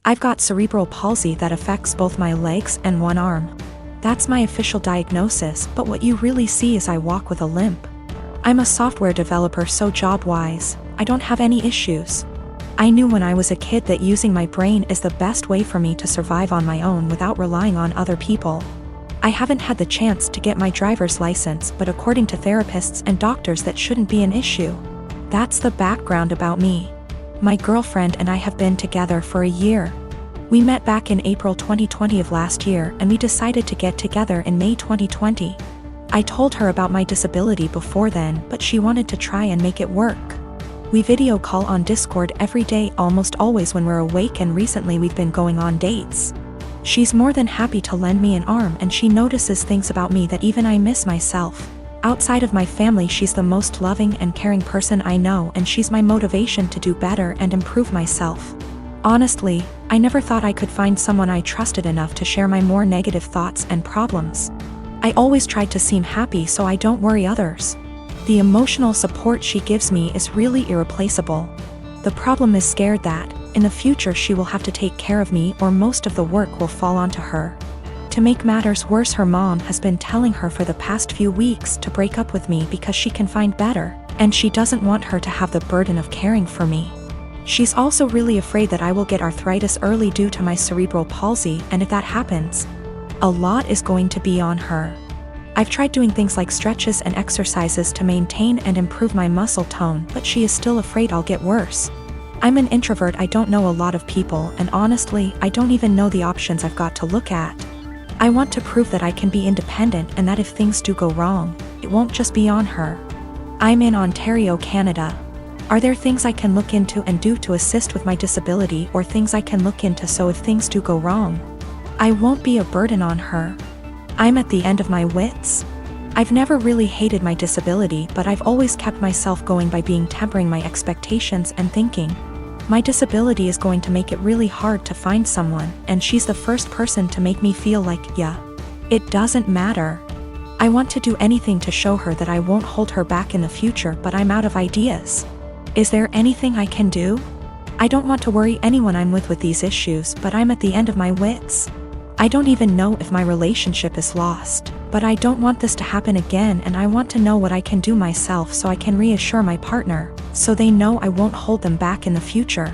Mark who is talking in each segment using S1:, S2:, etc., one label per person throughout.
S1: I've got cerebral palsy that affects both my legs and one arm. That's my official diagnosis, but what you really see is I walk with a limp. I'm a software developer, so job-wise, I don't have any issues. I knew when I was a kid that using my brain is the best way for me to survive on my own without relying on other people. I haven't had the chance to get my driver's license, but according to therapists and doctors that shouldn't be an issue. That's the background about me. My girlfriend and I have been together for a year. We met back in April 2020 of last year, and we decided to get together in May 2020. I told her about my disability before then, but she wanted to try and make it work. We video call on Discord every day, almost always when we're awake, and recently we've been going on dates. She's more than happy to lend me an arm, and she notices things about me that even I miss myself. Outside of my family, she's the most loving and caring person I know, and she's my motivation to do better and improve myself. Honestly, I never thought I could find someone I trusted enough to share my more negative thoughts and problems. I always tried to seem happy so I don't worry others. The emotional support she gives me is really irreplaceable. The problem is scared that, in the future, she will have to take care of me, or most of the work will fall onto her. To make matters worse, her mom has been telling her for the past few weeks to break up with me because she can find better, and she doesn't want her to have the burden of caring for me. She's also really afraid that I will get arthritis early due to my cerebral palsy, and if that happens, a lot is going to be on her. I've tried doing things like stretches and exercises to maintain and improve my muscle tone, but she is still afraid I'll get worse. I'm an introvert, I don't know a lot of people, and honestly, I don't even know the options I've got to look at. I want to prove that I can be independent and that if things do go wrong, it won't just be on her. I'm in Ontario, Canada. Are there things I can look into and do to assist with my disability, or things I can look into so if things do go wrong, I won't be a burden on her? I'm at the end of my wits. I've never really hated my disability, but I've always kept myself going by tempering my expectations and thinking, my disability is going to make it really hard to find someone, and she's the first person to make me feel like, yeah, it doesn't matter. I want to do anything to show her that I won't hold her back in the future, but I'm out of ideas. Is there anything I can do? I don't want to worry anyone I'm with these issues, but I'm at the end of my wits. I don't even know if my relationship is lost, but I don't want this to happen again, and I want to know what I can do myself so I can reassure my partner, so they know I won't hold them back in the future.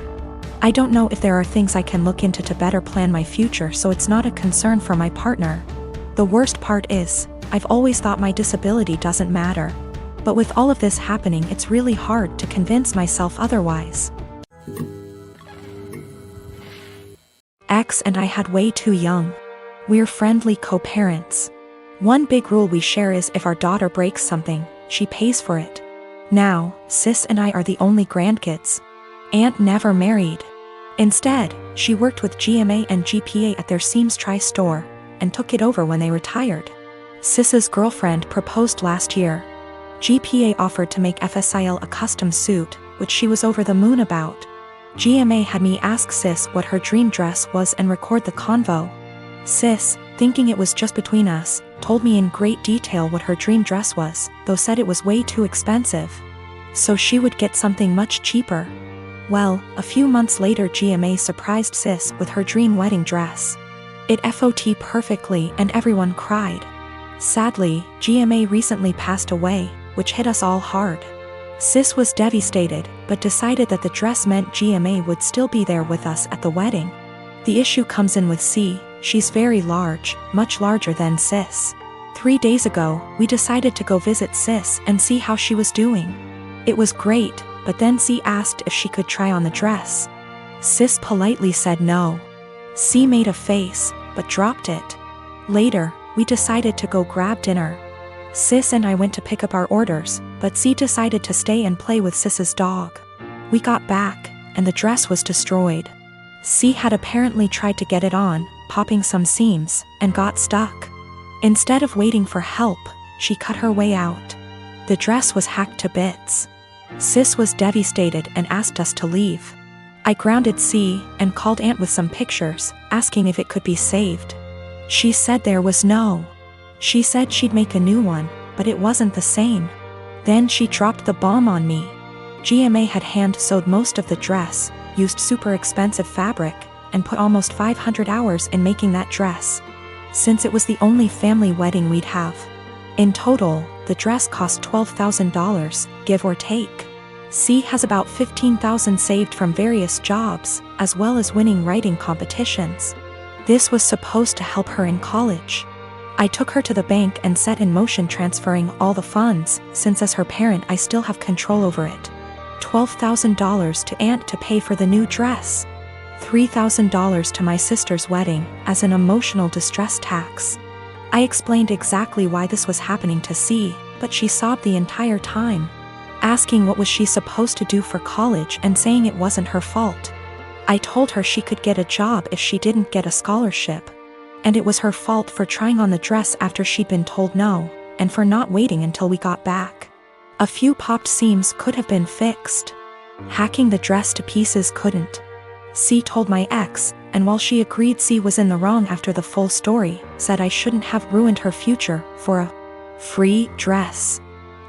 S1: I don't know if there are things I can look into to better plan my future so it's not a concern for my partner. The worst part is, I've always thought my disability doesn't matter. But with all of this happening, it's really hard to convince myself otherwise. Ex and I had way too young. We're friendly co-parents. One big rule we share is if our daughter breaks something, she pays for it. Now, sis and I are the only grandkids. Aunt never married. Instead, she worked with GMA and GPA at their Seams Tri-store, and took it over when they retired. Sis's girlfriend proposed last year. GPA offered to make FSIL a custom suit, which she was over the moon about. GMA had me ask Sis what her dream dress was and record the convo. Sis, thinking it was just between us, told me in great detail what her dream dress was, though said it was way too expensive. So she would get something much cheaper. Well, a few months later GMA surprised Sis with her dream wedding dress. It FOT perfectly and everyone cried. Sadly, GMA recently passed away, which hit us all hard. Sis was devastated, but decided that the dress meant GMA would still be there with us at the wedding. The issue comes in with C. She's very large, much larger than Sis. 3 days ago, we decided to go visit Sis and see how she was doing. It was great, but then C asked if she could try on the dress. Sis politely said no. C made a face, but dropped it. Later, we decided to go grab dinner. Sis and I went to pick up our orders, but C decided to stay and play with Sis's dog. We got back, and the dress was destroyed. C had apparently tried to get it on, popping some seams, and got stuck. Instead of waiting for help, she cut her way out. The dress was hacked to bits. Sis was devastated and asked us to leave. I grounded C and called Aunt with some pictures, asking if it could be saved. She said there was no. She said she'd make a new one, but it wasn't the same. Then she dropped the bomb on me. GMA had hand-sewed most of the dress, used super expensive fabric, and put almost 500 hours in making that dress, since it was the only family wedding we'd have. In total, the dress cost $12,000, give or take. C has about $15,000 saved from various jobs, as well as winning writing competitions. This was supposed to help her in college. I took her to the bank and set in motion transferring all the funds, since as her parent I still have control over it. $12,000 to aunt to pay for the new dress. $3,000 to my sister's wedding, as an emotional distress tax. I explained exactly why this was happening to C, but she sobbed the entire time, asking what was she supposed to do for college and saying it wasn't her fault. I told her she could get a job if she didn't get a scholarship, and it was her fault for trying on the dress after she'd been told no, and for not waiting until we got back. A few popped seams could have been fixed. Hacking the dress to pieces couldn't. C told my ex, and while she agreed C was in the wrong after the full story, said I shouldn't have ruined her future for a free dress.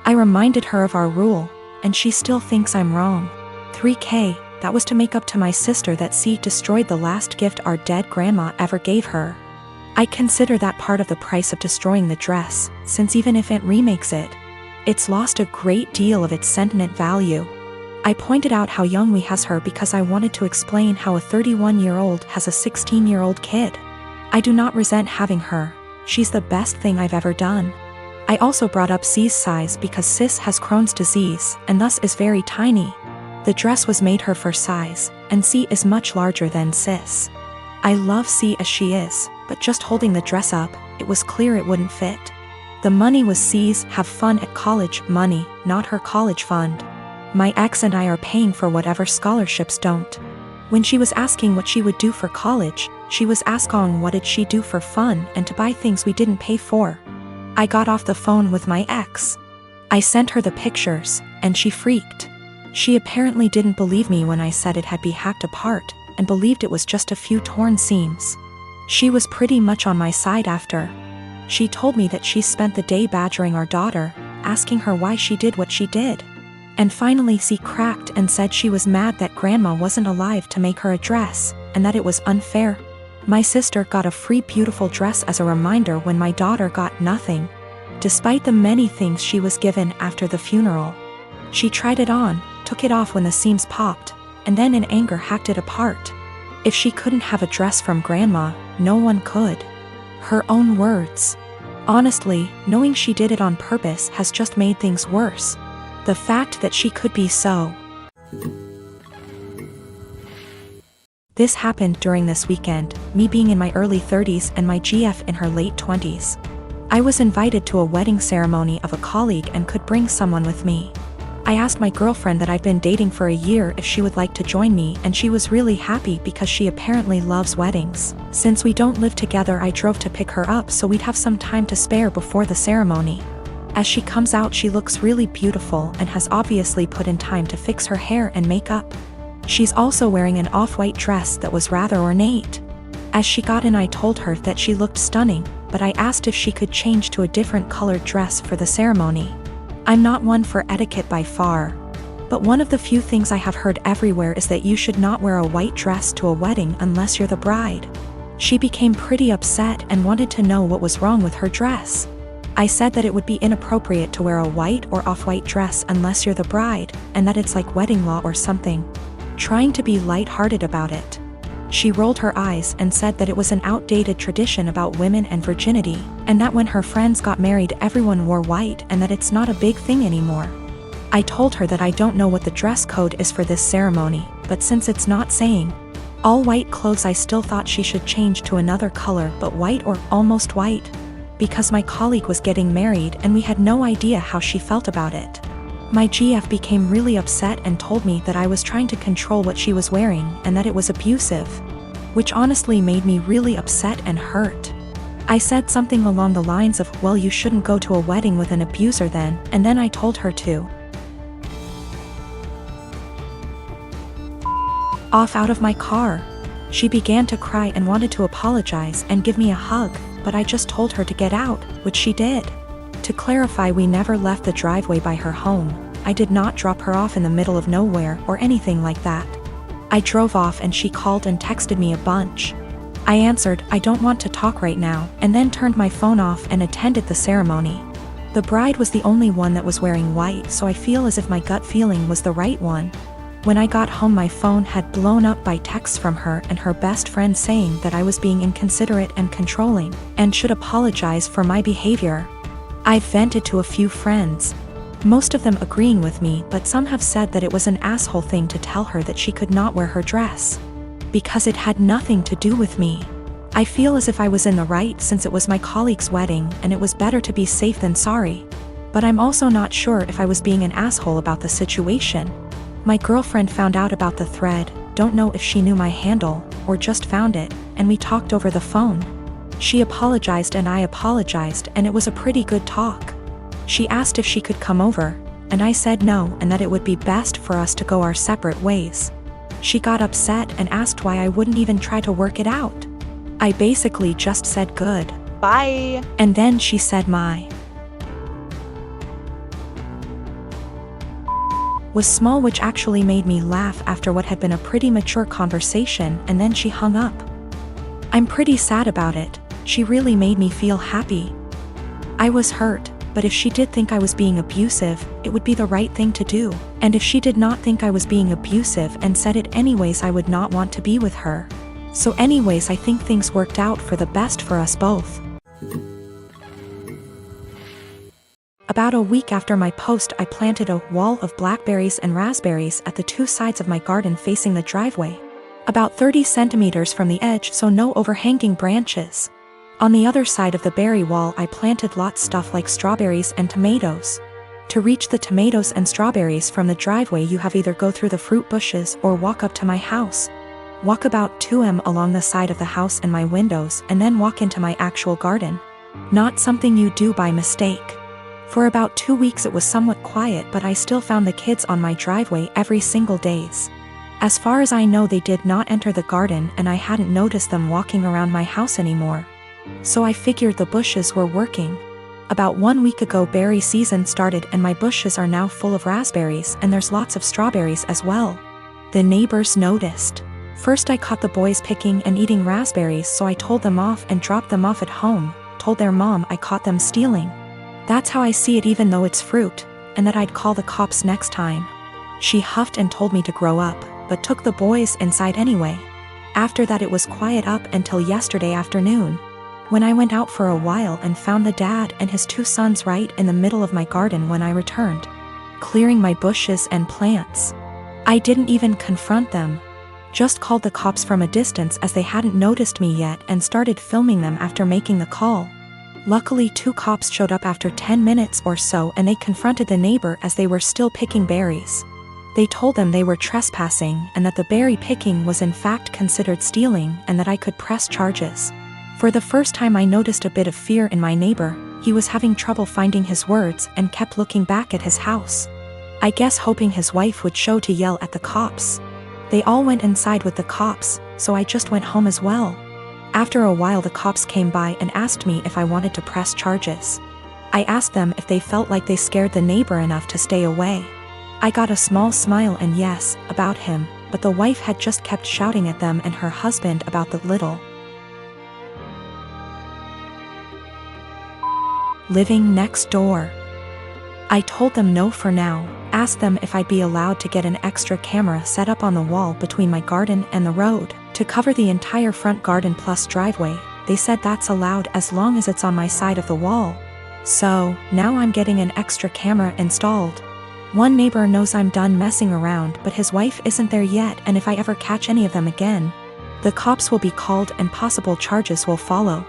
S1: I reminded her of our rule, and she still thinks I'm wrong. $3,000, that was to make up to my sister that C destroyed the last gift our dead grandma ever gave her. I consider that part of the price of destroying the dress, since even if it remakes it, it's lost a great deal of its sentiment value. I pointed out how young we has her because I wanted to explain how a 31-year-old has a 16-year-old kid. I do not resent having her. She's the best thing I've ever done. I also brought up C's size because Sis has Crohn's disease and thus is very tiny. The dress was made her for size, and C is much larger than Sis. I love C as she is, but just holding the dress up, it was clear it wouldn't fit. The money was C's have fun at college money, not her college fund. My ex and I are paying for whatever scholarships don't. When she was asking what she would do for college, she was asking what did she do for fun and to buy things we didn't pay for. I got off the phone with my ex. I sent her the pictures, and she freaked. She apparently didn't believe me when I said it had been hacked apart, and believed it was just a few torn seams. She was pretty much on my side after. She told me that she spent the day badgering our daughter, asking her why she did what she did. And finally C cracked and said she was mad that grandma wasn't alive to make her a dress, and that it was unfair. My sister got a free beautiful dress as a reminder when my daughter got nothing, despite the many things she was given after the funeral. She tried it on, took it off when the seams popped, and then in anger hacked it apart. If she couldn't have a dress from grandma, no one could. Her own words. Honestly, knowing she did it on purpose has just made things worse. The fact that she could be so. This happened during this weekend, me being in my early 30s and my GF in her late 20s. I was invited to a wedding ceremony of a colleague and could bring someone with me. I asked my girlfriend that I've been dating for a year if she would like to join me, and she was really happy because she apparently loves weddings. Since we don't live together, I drove to pick her up so we'd have some time to spare before the ceremony. As she comes out, she looks really beautiful and has obviously put in time to fix her hair and makeup. She's also wearing an off-white dress that was rather ornate. As she got in, I told her that she looked stunning, but I asked if she could change to a different colored dress for the ceremony. I'm not one for etiquette by far, but one of the few things I have heard everywhere is that you should not wear a white dress to a wedding unless you're the bride. She became pretty upset and wanted to know what was wrong with her dress. I said that it would be inappropriate to wear a white or off-white dress unless you're the bride, and that it's like wedding law or something. Trying to be light-hearted about it. She rolled her eyes and said that it was an outdated tradition about women and virginity, and that when her friends got married everyone wore white and that it's not a big thing anymore. I told her that I don't know what the dress code is for this ceremony, but since it's not saying all white clothes, I still thought she should change to another color but white or almost white, because my colleague was getting married and we had no idea how she felt about it. My GF became really upset and told me that I was trying to control what she was wearing and that it was abusive, which honestly made me really upset and hurt. I said something along the lines of, well, you shouldn't go to a wedding with an abuser then, and then I told her to off out of my car. She began to cry and wanted to apologize and give me a hug, but I just told her to get out, which she did. To clarify, we never left the driveway by her home. I did not drop her off in the middle of nowhere or anything like that. I drove off and she called and texted me a bunch. I answered, I don't want to talk right now, and then turned my phone off and attended the ceremony. The bride was the only one that was wearing white, so I feel as if my gut feeling was the right one. When I got home, my phone had blown up by texts from her and her best friend saying that I was being inconsiderate and controlling, and should apologize for my behavior. I've vented to a few friends, most of them agreeing with me, but some have said that it was an asshole thing to tell her that she could not wear her dress, because it had nothing to do with me. I feel as if I was in the right since it was my colleague's wedding and it was better to be safe than sorry. But I'm also not sure if I was being an asshole about the situation. My girlfriend found out about the thread, don't know if she knew my handle, or just found it, and we talked over the phone. She apologized and I apologized, and it was a pretty good talk. She asked if she could come over, and I said no and that it would be best for us to go our separate ways. She got upset and asked why I wouldn't even try to work it out. I basically just said good.
S2: Bye.
S1: And then she said my was small, which actually made me laugh after what had been a pretty mature conversation, and then she hung up. I'm pretty sad about it. She really made me feel happy. I was hurt, but if she did think I was being abusive, it would be the right thing to do. And if she did not think I was being abusive and said it anyways, I would not want to be with her. So anyways, I think things worked out for the best for us both. About a week after my post, I planted a wall of blackberries and raspberries at the two sides of my garden facing the driveway, about 30 centimeters from the edge, so no overhanging branches. On the other side of the berry wall, I planted lots stuff like strawberries and tomatoes. To reach the tomatoes and strawberries from the driveway, you have either go through the fruit bushes or walk up to my house. Walk about 2 m along the side of the house and my windows, and then walk into my actual garden. Not something you do by mistake. For about 2 weeks it was somewhat quiet, but I still found the kids on my driveway every single days. As far as I know, they did not enter the garden, and I hadn't noticed them walking around my house anymore. So I figured the bushes were working. About 1 week ago, berry season started and my bushes are now full of raspberries, and there's lots of strawberries as well. The neighbors noticed. First I caught the boys picking and eating raspberries, so I told them off and dropped them off at home, told their mom I caught them stealing. That's how I see it, even though it's fruit, and that I'd call the cops next time. She huffed and told me to grow up, but took the boys inside anyway. After that it was quiet up until yesterday afternoon, when I went out for a while and found the dad and his 2 sons right in the middle of my garden when I returned, clearing my bushes and plants. I didn't even confront them, just called the cops from a distance as they hadn't noticed me yet, and started filming them after making the call. Luckily 2 cops showed up after 10 minutes or so, and they confronted the neighbor as they were still picking berries. They told them they were trespassing and that the berry picking was in fact considered stealing, and that I could press charges. For the first time I noticed a bit of fear in my neighbor. He was having trouble finding his words and kept looking back at his house, I guess hoping his wife would show to yell at the cops. They all went inside with the cops, so I just went home as well. After a while the cops came by and asked me if I wanted to press charges. I asked them if they felt like they scared the neighbor enough to stay away. I got a small smile and yes, about him, but the wife had just kept shouting at them and her husband about the little living next door. I told them no for now, asked them if I'd be allowed to get an extra camera set up on the wall between my garden and the road, to cover the entire front garden plus driveway. They said that's allowed as long as it's on my side of the wall. So, now I'm getting an extra camera installed. One neighbor knows I'm done messing around, but his wife isn't there yet, and if I ever catch any of them again, the cops will be called and possible charges will follow.